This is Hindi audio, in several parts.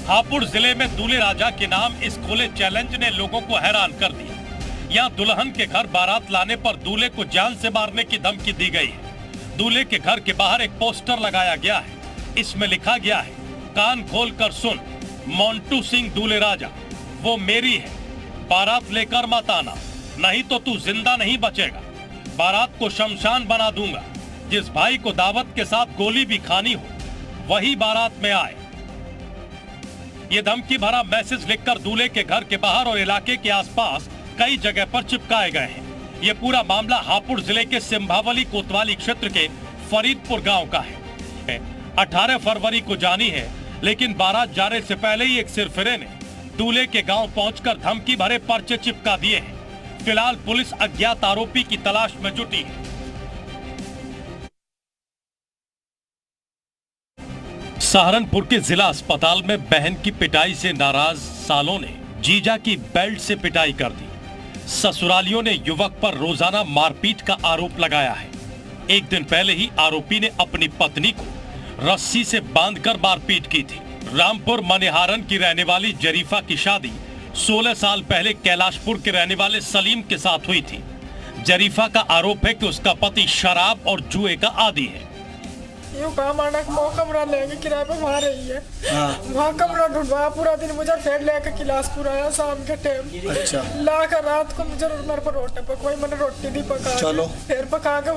हापुड़ जिले में दूल्हे राजा के नाम इस खुले चैलेंज ने लोगों को हैरान कर दिया। यहाँ दुल्हन के घर बारात लाने पर दूल्हे को जान से मारने की धमकी दी गई है। दूल्हे के घर के बाहर एक पोस्टर लगाया गया है। इसमें लिखा गया है, कान खोल कर सुन, मोंटू सिंह दूल्हे राजा, वो मेरी है, बारात लेकर मत आना, नहीं तो तू जिंदा नहीं बचेगा। बारात को शमशान बना दूंगा। जिस भाई को दावत के साथ गोली भी खानी हो वही बारात में आए। ये धमकी भरा मैसेज लिखकर दूल्हे के घर के बाहर और इलाके के आसपास कई जगह पर चिपकाए गए हैं। ये पूरा मामला हापुड़ जिले के सिंभावली कोतवाली क्षेत्र के फरीदपुर गांव का है। 18 फरवरी को जानी है, लेकिन बारात जाने से पहले ही एक सिरफिरे ने दूल्हे के गांव पहुंचकर धमकी भरे पर्चे चिपका दिए हैं। फिलहाल पुलिस अज्ञात आरोपी की तलाश में जुटी है। सहारनपुर के जिला अस्पताल में बहन की पिटाई से नाराज सालों ने जीजा की बेल्ट से पिटाई कर दी। ससुरालियों ने युवक पर रोजाना मारपीट का आरोप लगाया है। एक दिन पहले ही आरोपी ने अपनी पत्नी को रस्सी से बांधकर मारपीट की थी। रामपुर मनिहारन की रहने वाली जरीफा की शादी 16 साल पहले कैलाशपुर के रहने वाले सलीम के साथ हुई थी। जरीफा का आरोप है कि उसका पति शराब और जुए का आदी है। यूँ काम आना कमरा लेंगे किराए पे वहाँ रही है। वहाँ कमरा ढूंढवा, पूरा दिन मुझे फिर लेकर किलासपुर आया शाम के टाइम। अच्छा। लाकर रात को मुझे मेरे पर रोटी पकवाई, मैंने रोटी दी पका। चलो। फिर पका के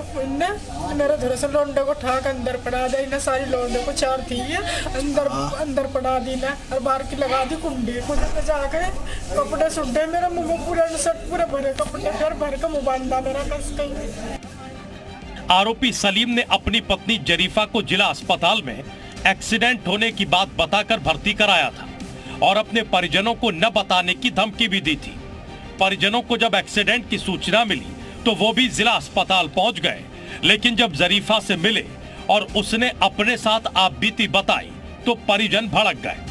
मेरे धुरे से लौंडे को ठाक अंदर पड़ा दी। इन्हें सारी लौंडे को चार थी अंदर पड़ा दी ना, और बाहर की लगा दी कुंडी। कुंडी जाके कपड़े सुटे मेरे मुँह में, पूरे शर्ट पूरे भरे कपड़े फिर भर के मुँह बांधा मेरा कस कहीं। आरोपी सलीम ने अपनी पत्नी जरीफा को जिला अस्पताल में एक्सीडेंट होने की बात बताकर भर्ती कराया था और अपने परिजनों को न बताने की धमकी भी दी थी। परिजनों को जब एक्सीडेंट की सूचना मिली तो वो भी जिला अस्पताल पहुंच गए, लेकिन जब जरीफा से मिले और उसने अपने साथ आपबीती बताई तो परिजन भड़क गए।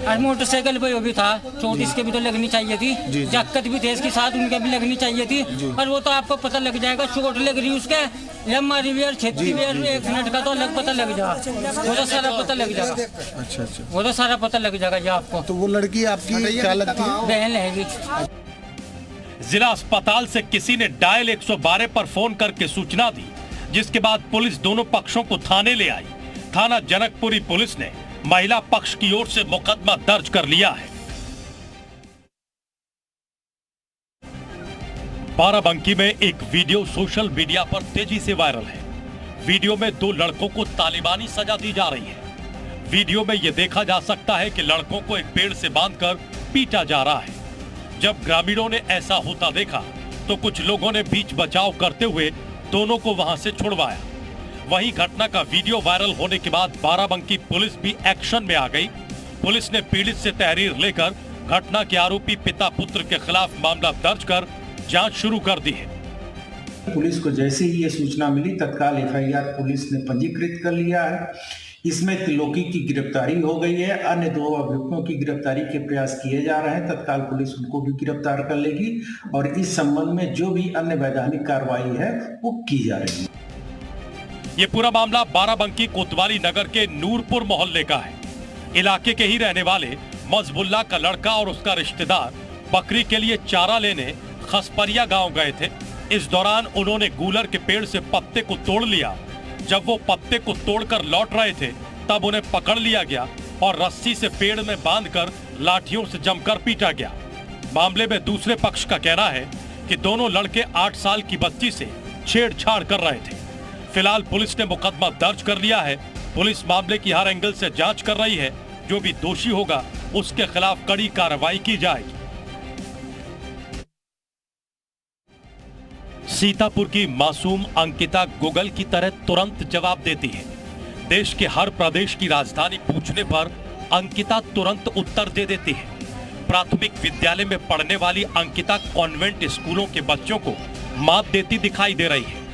आज मोटरसाइकिल पे वो भी था, चोट इसके भी तो लगनी चाहिए थी, दिक्कत भी थे इसके साथ, उनके भी लगनी चाहिए थी। और वो तो आपको पता लग जाएगा, चोट लग रही उसके, लम्बा रिवियर, क्षेत्रीय रिवियर, एक मिनट का तो अलग पता लग जाएगा। वो तो सारा पता लग जाएगा। अच्छा अच्छा, वो तो सारा पता लग जाएगा जी आपको। तो वो लड़की आपकी क्या लगती है? बहन है। जिला अस्पताल से किसी ने डायल 112 पर फोन करके सूचना दी, जिसके बाद पुलिस दोनों पक्षों को थाने ले आई। थाना जनकपुरी पुलिस ने महिला पक्ष की ओर से मुकदमा दर्ज कर लिया है। बाराबंकी में एक वीडियो सोशल मीडिया पर तेजी से वायरल है। वीडियो में दो लड़कों को तालिबानी सजा दी जा रही है। वीडियो में यह देखा जा सकता है कि लड़कों को एक पेड़ से बांधकर पीटा जा रहा है। जब ग्रामीणों ने ऐसा होता देखा तो कुछ लोगों ने बीच बचाव करते हुए दोनों को वहां से छुड़वाया। वहीं घटना का वीडियो वायरल होने के बाद बाराबंकी पुलिस भी एक्शन में आ गई। पुलिस ने पीड़ित से तहरीर लेकर घटना के आरोपी पिता पुत्र के खिलाफ मामला दर्ज कर जांच शुरू कर दी है। पुलिस को जैसे ही ये सूचना मिली तत्काल एफआईआर पुलिस ने पंजीकृत कर लिया है। इसमें त्रिलोकी की गिरफ्तारी हो गई है। अन्य दो अभियुक्तों की गिरफ्तारी के प्रयास किए जा रहे हैं। तत्काल पुलिस उनको भी गिरफ्तार कर लेगी और इस संबंध में जो भी अन्य वैधानिक कार्रवाई है वो की जा रही है। ये पूरा मामला बाराबंकी कोतवाली नगर के नूरपुर मोहल्ले का है। इलाके के ही रहने वाले मजबुल्ला का लड़का और उसका रिश्तेदार बकरी के लिए चारा लेने खसपरिया गांव गए थे। इस दौरान उन्होंने गूलर के पेड़ से पत्ते को तोड़ लिया। जब वो पत्ते को तोड़कर लौट रहे थे तब उन्हें पकड़ लिया गया और रस्सी से पेड़ में बांधकर लाठियों से जमकर पीटा गया। मामले में दूसरे पक्ष का कहना है कि दोनों लड़के 8 साल की बच्ची से छेड़छाड़ कर रहे थे। फिलहाल पुलिस ने मुकदमा दर्ज कर लिया है। पुलिस मामले की हर एंगल से जांच कर रही है। जो भी दोषी होगा उसके खिलाफ कड़ी कार्रवाई की जाएगी। सीतापुर की मासूम अंकिता गूगल की तरह तुरंत जवाब देती है। देश के हर प्रदेश की राजधानी पूछने पर अंकिता तुरंत उत्तर दे देती है। प्राथमिक विद्यालय में पढ़ने वाली अंकिता कॉन्वेंट स्कूलों के बच्चों को मात देती दिखाई दे रही है।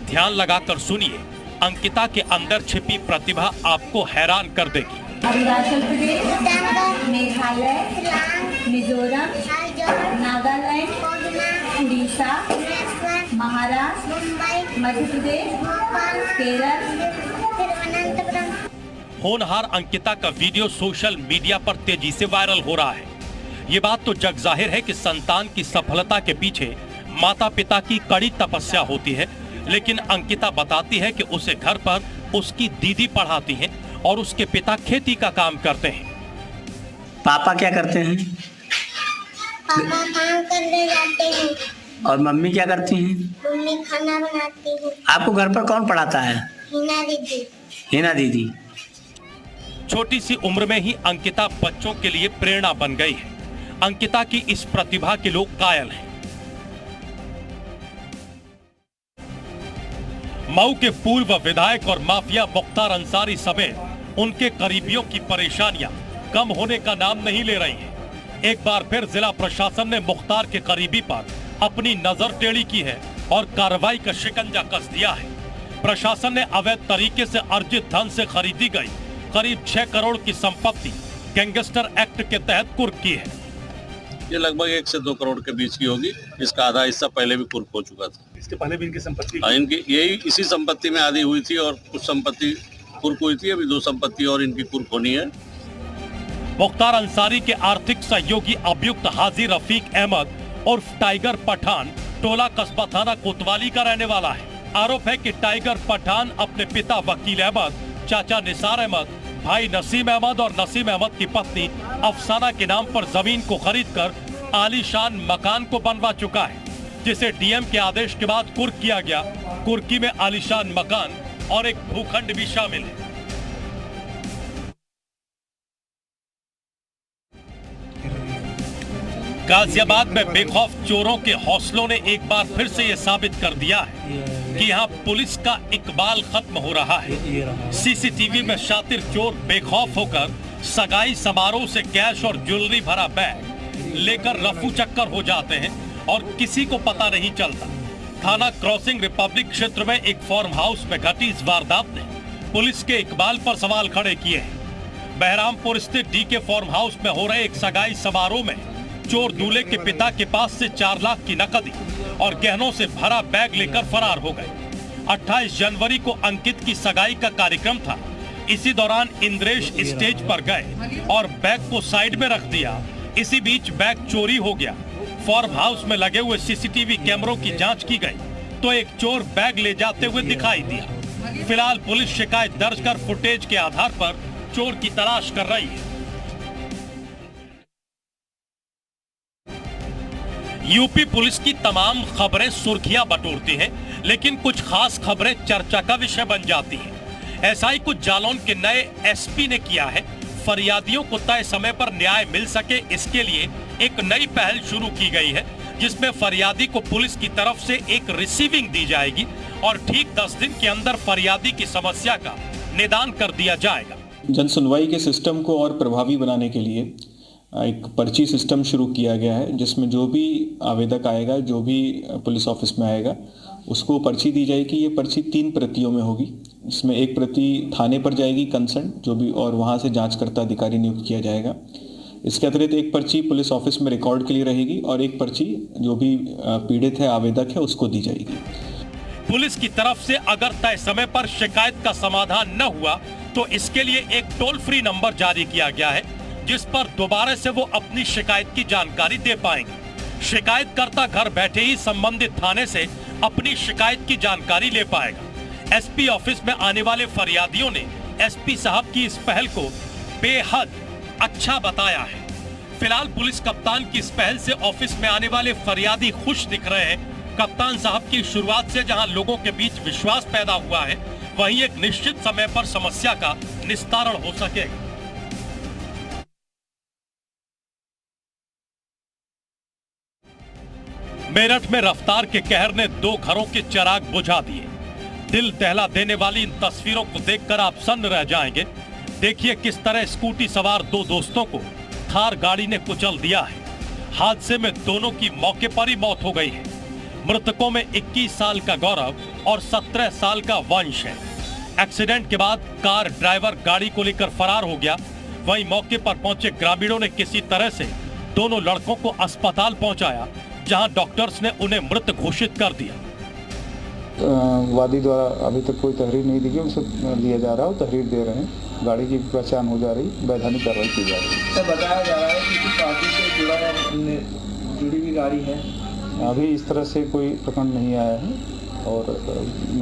ध्यान लगाकर सुनिए, अंकिता के अंदर छिपी प्रतिभा आपको हैरान कर देगी। अरुणाचल प्रदेश, मेघालय, मिजोरम, नागालैंड, उड़ीसा, महाराष्ट्र, मध्य प्रदेश, केरल। होनहार अंकिता का वीडियो सोशल मीडिया पर तेजी से वायरल हो रहा है। ये बात तो जग जाहिर है कि संतान की सफलता के पीछे माता पिता की कड़ी तपस्या होती है, लेकिन अंकिता बताती है कि उसे घर पर उसकी दीदी पढ़ाती हैं और उसके पिता खेती का काम करते हैं। पापा क्या करते हैं? पापा काम करने जाते हैं। और मम्मी क्या करती हैं? मम्मी खाना बनाती है। आपको घर पर कौन पढ़ाता है? हिना दीदी। हिना दीदी। छोटी सी उम्र में ही अंकिता बच्चों के लिए प्रेरणा बन गई है। अंकिता की इस प्रतिभा के लोग कायल हैं। मऊ के पूर्व विधायक और माफिया मुख्तार अंसारी समेत उनके करीबियों की परेशानियां कम होने का नाम नहीं ले रही हैं। एक बार फिर जिला प्रशासन ने मुख्तार के करीबी पर अपनी नजर टेढ़ी की है और कार्रवाई का शिकंजा कस दिया है। प्रशासन ने अवैध तरीके से अर्जित धन से खरीदी गई करीब 6 करोड़ की संपत्ति गैंगस्टर एक्ट के तहत कुर्क की है। ये लगभग 1 से 2 करोड़ के बीच की होगी। इसका आधा हिस्सा पहले भी कुर्क हो चुका था। इसके पहले भी इनकी संपत्ति इनकी यही इसी संपत्ति में आधी हुई थी और कुछ संपत्ति कुर्क हुई थी। अभी 2 संपत्ति और इनकी कुर्क होनी है। मुख्तार अंसारी के आर्थिक सहयोगी अभियुक्त हाजी रफीक अहमद उर्फ टाइगर पठान टोला कस्बा थाना कोतवाली का रहने वाला है। आरोप है कि टाइगर पठान अपने पिता वकील अहमद, चाचा निसार अहमद, भाई नसीम अहमद और नसीम अहमद की पत्नी अफसाना के नाम पर जमीन को खरीदकर आलीशान मकान को बनवा चुका है, जिसे डीएम के आदेश के बाद कुर्क किया गया। कुर्की में आलीशान मकान और एक भूखंड भी शामिल है। गाजियाबाद में बेखौफ चोरों के हौसलों ने एक बार फिर से ये साबित कर दिया है कि यहाँ पुलिस का इकबाल खत्म हो रहा है। सीसीटीवी में शातिर चोर बेखौफ होकर सगाई समारोह से कैश और ज्वेलरी भरा बैग लेकर रफू चक्कर हो जाते हैं और किसी को पता नहीं चलता। थाना क्रॉसिंग रिपब्लिक क्षेत्र में एक फार्म हाउस में घटी इस वारदात ने पुलिस के इकबाल पर सवाल खड़े किए हैं। बहरामपुर स्थित डीके फार्म हाउस में हो रहे एक सगाई समारोह में चोर दूल्हे के पिता के पास से 4 लाख की नकदी और गहनों से भरा बैग लेकर फरार हो गए। 28 जनवरी को अंकित की सगाई का कार्यक्रम था। इसी दौरान इंद्रेश स्टेज पर गए और बैग को साइड में रख दिया। इसी बीच बैग चोरी हो गया। फार्म हाउस में लगे हुए सीसीटीवी कैमरों की जांच की गई तो एक चोर बैग ले जाते हुए दिखाई दिया। फिलहाल पुलिस शिकायत दर्ज कर फुटेज के आधार पर चोर की तलाश कर रही है। यूपी पुलिस की तमाम खबरें सुर्खियां बटोरती हैं, लेकिन कुछ खास खबरें चर्चा का विषय बन जाती हैं। ऐसा ही कुछ जालौन के नए एसपी ने किया है। फरियादियों को तय समय पर न्याय मिल सके, इसके लिए एक नई पहल शुरू की गई है, जिसमें फरियादी को पुलिस की तरफ से एक रिसीविंग दी जाएगी और ठीक 10 दिन के अंदर फरियादी की समस्या का निदान कर दिया जाएगा। जन सुनवाई के सिस्टम को और प्रभावी बनाने के लिए एक पर्ची सिस्टम शुरू किया गया है, जिसमें जो भी आवेदक आएगा, जो भी पुलिस ऑफिस में आएगा, उसको पर्ची दी जाएगी। ये पर्ची 3 प्रतियों में होगी। इसमें एक प्रति थाने पर जाएगी कंसर्न जो भी, और वहाँ से जांचकर्ता अधिकारी नियुक्त किया जाएगा। इसके अतिरिक्त एक पर्ची पुलिस ऑफिस में रिकॉर्ड के लिए रहेगी और एक पर्ची जो भी पीड़ित है, आवेदक है, उसको दी जाएगी। पुलिस की तरफ से अगर तय समय पर शिकायत का समाधान न हुआ तो इसके लिए एक टोल फ्री नंबर जारी किया गया है, जिस पर दोबारा से वो अपनी शिकायत की जानकारी दे पाएंगे। शिकायतकर्ता घर बैठे ही संबंधित थाने से अपनी शिकायत की जानकारी ले पाएगा। एसपी ऑफिस में आने वाले फरियादियों ने एसपी साहब की इस पहल को बेहद अच्छा बताया है। फिलहाल पुलिस कप्तान की इस पहल से ऑफिस में आने वाले फरियादी खुश दिख रहे हैं। कप्तान साहब की शुरुआत से जहां लोगों के बीच विश्वास पैदा हुआ है, वहीं एक निश्चित समय पर समस्या का निस्तारण हो सकेगा। मेरठ में रफ्तार के कहर ने 2 घरों के चिराग बुझा दिए। दिल दहला देने वाली इन तस्वीरों को देखकर आप सन्न रह जाएंगे। देखिए किस तरह स्कूटी सवार 2 दोस्तों को थार गाड़ी ने कुचल दिया है। हादसे में दोनों की मौके पर ही मौत हो गई है। मृतकों में 21 साल का गौरव और 17 साल का वंश है। एक्सीडेंट के बाद कार ड्राइवर गाड़ी को लेकर फरार हो गया। वहीं मौके पर पहुंचे ग्रामीणों ने किसी तरह से दोनों लड़कों को अस्पताल पहुंचाया, जहां डॉक्टर्स ने उन्हें मृत घोषित कर दिया। वादी द्वारा अभी तक कोई तहरीर नहीं दी गई, उनसे लिया जा रहा है, तहरीर दे रहे हैं। गाड़ी की पहचान हो जा रही, वैधानिक कार्रवाई की जा रही है। सर बताया जा रहा है कि किसी पार्टी से जुड़ी हुई गाड़ी है। अभी इस तरह से कोई प्रकरण नहीं आया है और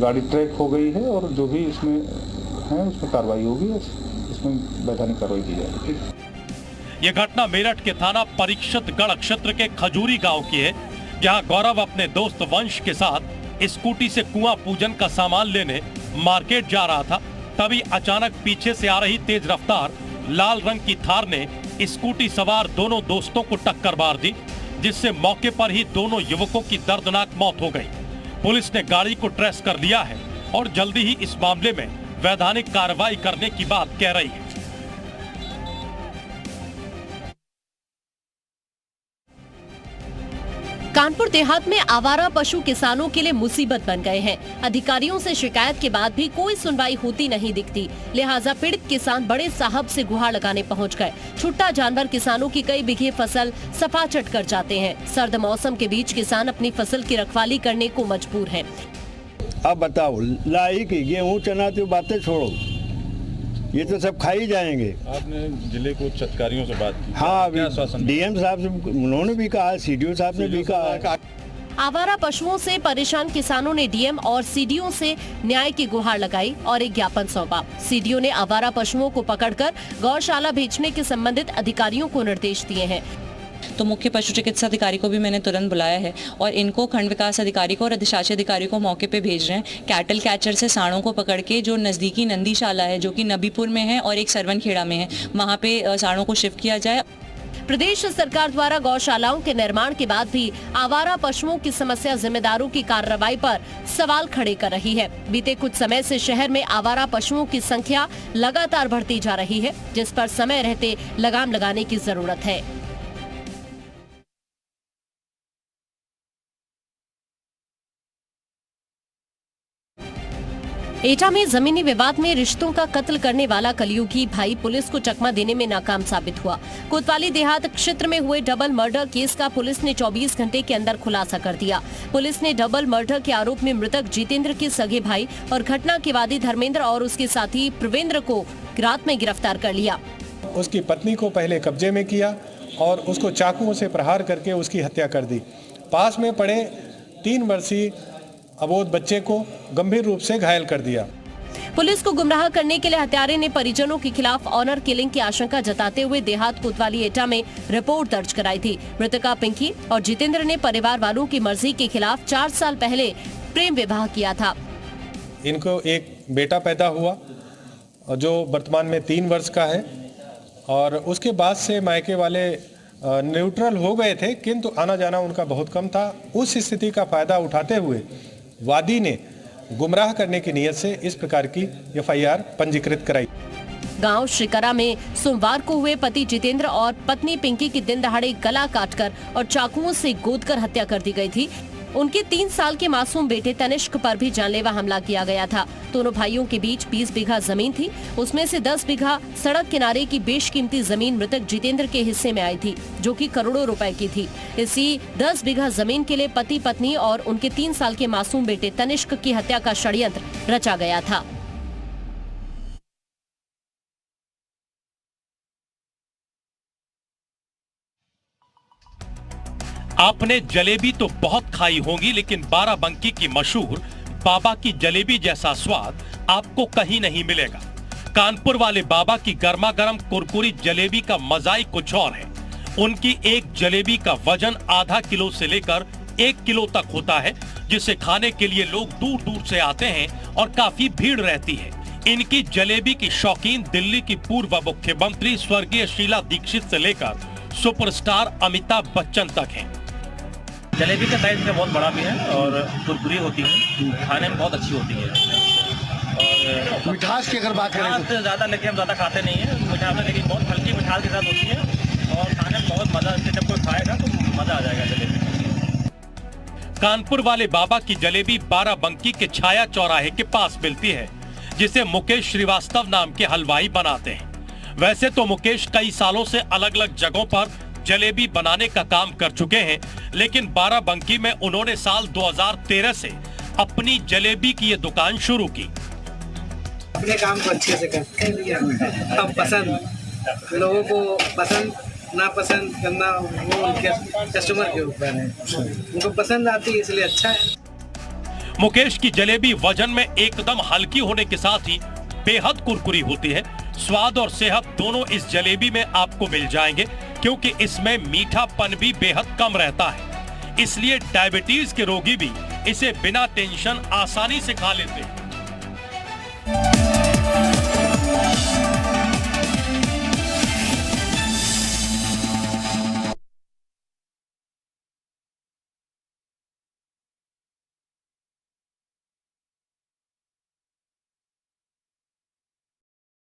गाड़ी ट्रैक हो गई है और जो भी इसमें है उसमें कार्रवाई होगी, इसमें वैधानिक कार्रवाई की जाएगी। ये घटना मेरठ के थाना परीक्षितगढ़ क्षेत्र के खजूरी गांव की है, जहां गौरव अपने दोस्त वंश के साथ स्कूटी से कुआं पूजन का सामान लेने मार्केट जा रहा था। तभी अचानक पीछे से आ रही तेज रफ्तार लाल रंग की थार ने स्कूटी सवार दोनों दोस्तों को टक्कर मार दी, जिससे मौके पर ही दोनों युवकों की दर्दनाक मौत हो गई। पुलिस ने गाड़ी को ट्रेस कर लिया है और जल्दी ही इस मामले में वैधानिक कार्रवाई करने की बात कह रही है। कानपुर देहात में आवारा पशु किसानों के लिए मुसीबत बन गए हैं। अधिकारियों से शिकायत के बाद भी कोई सुनवाई होती नहीं दिखती, लिहाजा पीड़ित किसान बड़े साहब से गुहार लगाने पहुंच गए। छुट्टा जानवर किसानों की कई बीघे फसल सफाचट कर जाते हैं। सर्द मौसम के बीच किसान अपनी फसल की रखवाली करने को मजबूर हैं। अब बताओ, लाई की गेहूँ चना तो बातें छोड़ो, ये तो सब खाई जाएंगे। आपने जिले को उच्च अधिकारियों से बात की? हाँ, डीएम साहब से उन्होंने भी कहा, सीडीओ साहब ने भी कहा। आवारा पशुओं से परेशान किसानों ने डीएम और सीडीओ से न्याय की गुहार लगाई और एक ज्ञापन सौंपा। सीडीओ ने आवारा पशुओं को पकड़कर गौशाला भेजने के संबंधित अधिकारियों को निर्देश दिए हैं। तो मुख्य पशु चिकित्सा अधिकारी को भी मैंने तुरंत बुलाया है और इनको खंड विकास अधिकारी को और अधिशासी अधिकारी को मौके पे भेज रहे हैं। कैटल कैचर से सांडों को पकड़ के जो नज़दीकी नंदीशाला है, जो कि नबीपुर में है और एक सरवनखेड़ा में है, वहाँ पे सांडों को शिफ्ट किया जाए। प्रदेश सरकार द्वारा गौशालाओं के निर्माण के बाद भी आवारा पशुओं की समस्या जिम्मेदारों की कार्रवाई पर सवाल खड़े कर रही है। बीते कुछ समय से शहर में आवारा पशुओं की संख्या लगातार बढ़ती जा रही है, जिस पर समय रहते लगाम लगाने की जरूरत है। एटा में जमीनी विवाद में रिश्तों का कत्ल करने वाला कलयुगी भाई पुलिस को चकमा देने में नाकाम साबित हुआ। कोतवाली देहात क्षेत्र में हुए डबल मर्डर केस का पुलिस ने 24 घंटे के अंदर खुलासा कर दिया। पुलिस ने डबल मर्डर के आरोप में मृतक जितेंद्र के सगे भाई और घटना के वादी धर्मेंद्र और उसके साथी प्रवेंद्र को रात में गिरफ्तार कर लिया। उसकी पत्नी को पहले कब्जे में किया और उसको चाकुओं से प्रहार करके उसकी हत्या कर दी। पास में पड़े 3 वर्षीय अबोध बच्चे को गंभीर रूप से घायल कर दिया। पुलिस को गुमराह करने के लिए हत्यारे ने परिजनों के खिलाफ ऑनर किलिंग की आशंका जताते हुए देहात कोतवाली एटा में रिपोर्ट दर्ज कराई थी। मृतका पिंकी और जितेंद्र ने परिवार वालों की मर्जी के खिलाफ 4 साल पहले प्रेम विवाह किया था। इनको एक बेटा पैदा हुआ जो वर्तमान में 3 वर्ष का है और उसके बाद से मायके वाले न्यूट्रल हो गए थे, किंतु आना जाना उनका बहुत कम था। उस स्थिति का फायदा उठाते हुए वादी ने गुमराह करने की नियत से इस प्रकार की एफआईआर पंजीकृत कराई। गांव शिकरा में सोमवार को हुए पति जितेंद्र और पत्नी पिंकी की दिन दहाड़े गला काटकर और चाकुओं से गोदकर हत्या कर दी गई थी। उनके 3 साल के मासूम बेटे तनिष्क पर भी जानलेवा हमला किया गया था। दोनों भाइयों के बीच 20 बीघा जमीन थी, उसमें से 10 बीघा सड़क किनारे की बेशकीमती जमीन मृतक जितेंद्र के हिस्से में आई थी, जो कि करोड़ों रुपए की थी। इसी 10 बीघा जमीन के लिए पति पत्नी और उनके 3 साल के मासूम बेटे तनिष्क की हत्या का षड्यंत्र रचा गया था। आपने जलेबी तो बहुत खाई होगी, लेकिन बाराबंकी की मशहूर बाबा की जलेबी जैसा स्वाद आपको कहीं नहीं मिलेगा। कानपुर वाले बाबा की गर्मा गर्म कुरकुरी जलेबी का मजा ही कुछ और है। उनकी एक जलेबी का वजन आधा किलो से लेकर 1 किलो तक होता है, जिसे खाने के लिए लोग दूर दूर से आते हैं और काफी भीड़ रहती है। इनकी जलेबी की शौकीन दिल्ली की पूर्व मुख्यमंत्री स्वर्गीय शीला दीक्षित से लेकर सुपरस्टार अमिताभ बच्चन तक है। जलेबी का साइज बहुत बड़ा भी है और कुरकुरी होती है, खाने में बहुत अच्छी होती है। और मिठास की अगर बात करें तो ज़्यादा, लेकिन हम ज़्यादा खाते नहीं है मिठास में, लेकिन बहुत हल्की मिठास के साथ होती है और खाने में बहुत मज़ा, जब कोई खाएगा तो मज़ा आ जाएगा जलेबी। कानपुर वाले बाबा की जलेबी बाराबंकी के छाया चौराहे के पास मिलती है, जिसे मुकेश श्रीवास्तव नाम के हलवाई बनाते हैं। वैसे तो मुकेश कई सालों से अलग अलग जगहों पर जलेबी बनाने का काम कर चुके हैं, लेकिन बाराबंकी में उन्होंने साल 2013 से अपनी जलेबी की ये दुकान शुरू की। अपने काम को अच्छे से करते हैं। अब पसंद लोगों को पसंद ना पसंद करना वो उनके कस्टमर के ऊपर है, उनको पसंद आती है इसलिए अच्छा है। मुकेश की जलेबी वजन में एकदम हल्की होने के साथ ही बेहद कुरकुरी होती है। स्वाद और सेहत दोनों इस जलेबी में आपको मिल जाएंगे, क्योंकि इसमें मीठापन भी बेहद कम रहता है। इसलिए डायबिटीज के रोगी भी इसे बिना टेंशन आसानी से खा लेते हैं।